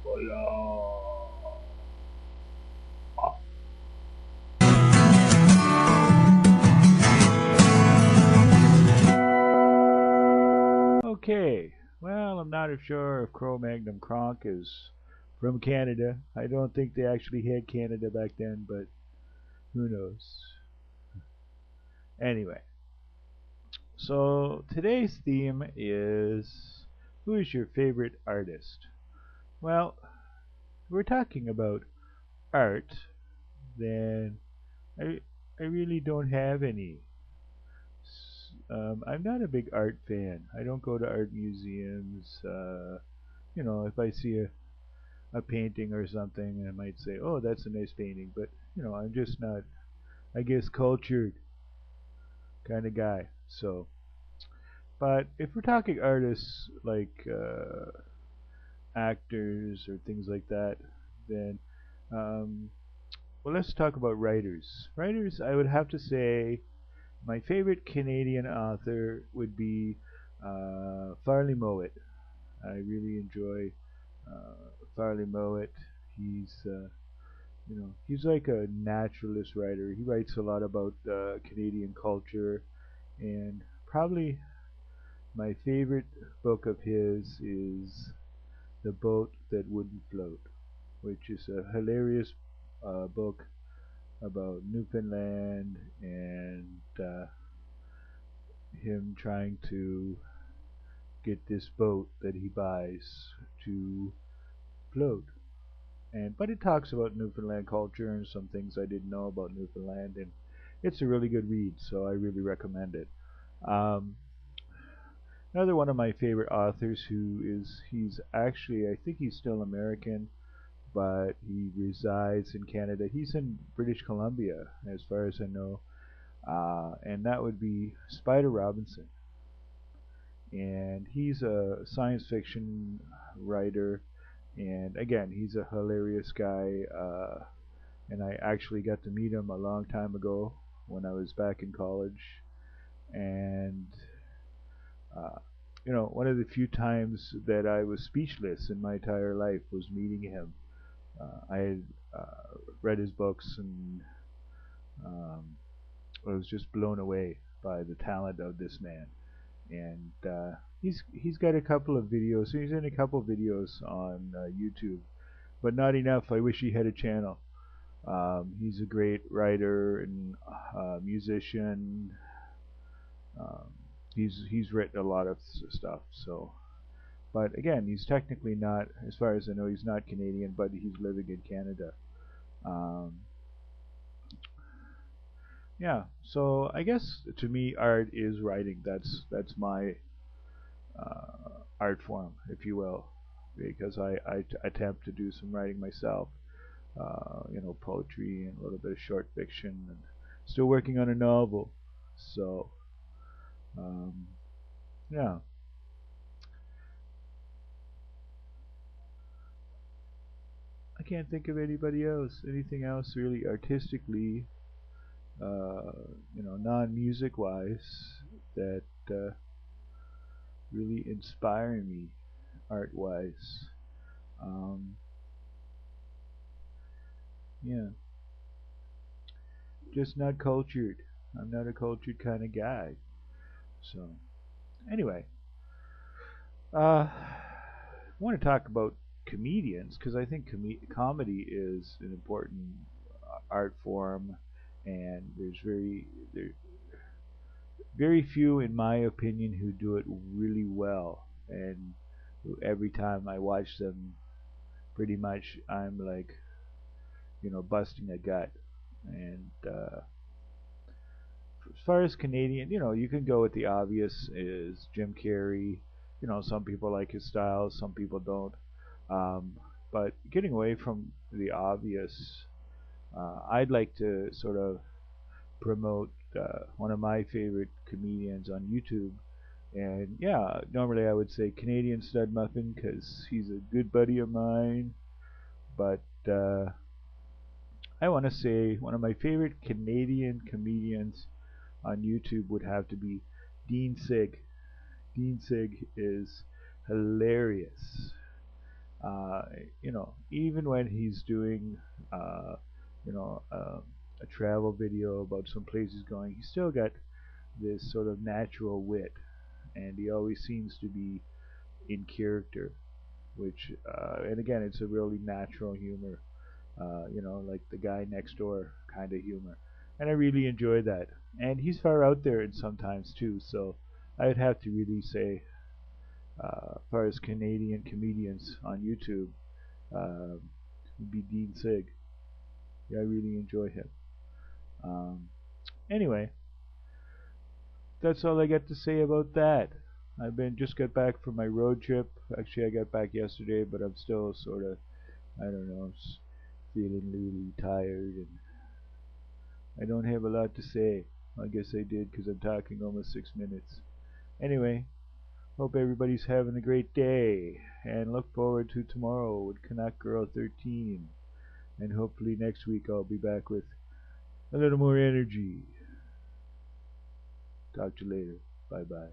Hola. Okay, well, I'm not sure if Cro-Magnon Kronk is from Canada. I don't think they actually had Canada back then, but who knows. Anyway, so today's theme is who is your favorite artist? Well, if we're talking about art, then I, I really don't have any. I'm not a big art fan. I don't go to art museums. If I see a painting or something, I might say, "Oh, that's a nice painting," but I'm just not, I guess, cultured kind of guy. So, but if we're talking artists like actors or things like that, then um, well, let's talk about writers. Writers, I would have to say, my favorite Canadian author would be Farley Mowat. I really enjoy Farley Mowat. He's he's like a naturalist writer. He writes a lot about Canadian culture, and probably my favorite book of his is The Boat That Wouldn't Float, which is a hilarious book about Newfoundland and him trying to get this boat that he buys to float. And but it talks about Newfoundland culture and some things I didn't know about Newfoundland, and it's a really good read, so I really recommend it. Um, Another one of my favorite authors he's actually, I think he's still American, but he resides in Canada. He's in British Columbia, as far as I know, and that would be Spider Robinson. And he's a science fiction writer, and again, he's a hilarious guy. And I actually got to meet him a long time ago when I was back in college. And uh, one of the few times that I was speechless in my entire life was meeting him. I had read his books and um, I was just blown away by the talent of this man. And he's got a couple of videos. He's in a couple of videos on YouTube, but not enough. I wish he had a channel. He's a great writer and musician. Um, he's written a lot of stuff. So, but again, he's technically not, as far as I know, he's not Canadian, but he's living in Canada. Um, yeah. So I guess to me, art is writing. That's my art form, if you will, because I attempt to do some writing myself. Poetry and a little bit of short fiction, and still working on a novel. So, um, yeah, I can't think of anybody else, anything else really artistically, uh, non-music wise, that really inspire me art wise. Um, yeah, just not cultured. I'm not a cultured kind of guy. So, anyway, I want to talk about comedians because I think comedy is an important art form, and very few, in my opinion, who do it really well. And every time I watch them, pretty much I'm like, busting a gut. And as far as Canadian, you can go with the obvious is Jim Carrey. Some people like his style, some people don't. Um, but getting away from the obvious, I'd like to sort of promote one of my favorite comedians on YouTube. And yeah, normally I would say Canadian Stud Muffin because he's a good buddy of mine. But I want to say one of my favorite Canadian comedians on YouTube would have to be deansig. deansig is hilarious. Uh, even when he's doing, uh, you know, a travel video about some place he's going, he's still got this sort of natural wit, and he always seems to be in character. Which, and again, it's a really natural humor, like the guy next door kind of humor, and I really enjoy that. And he's far out there in sometimes too, so I'd have to really say, as far as Canadian comedians on YouTube, uh, would be Deansig. Yeah, I really enjoy him. Um, anyway, that's all I got to say about that. I've been just got back from my road trip. Actually, I got back yesterday, but I'm still sort of, I don't know, feeling really tired, and I don't have a lot to say. I guess I did because I'm talking almost 6 minutes. Anyway, hope everybody's having a great day, and look forward to tomorrow with Canuck Girl 13. And hopefully next week I'll be back with a little more energy. Talk to you later. Bye bye.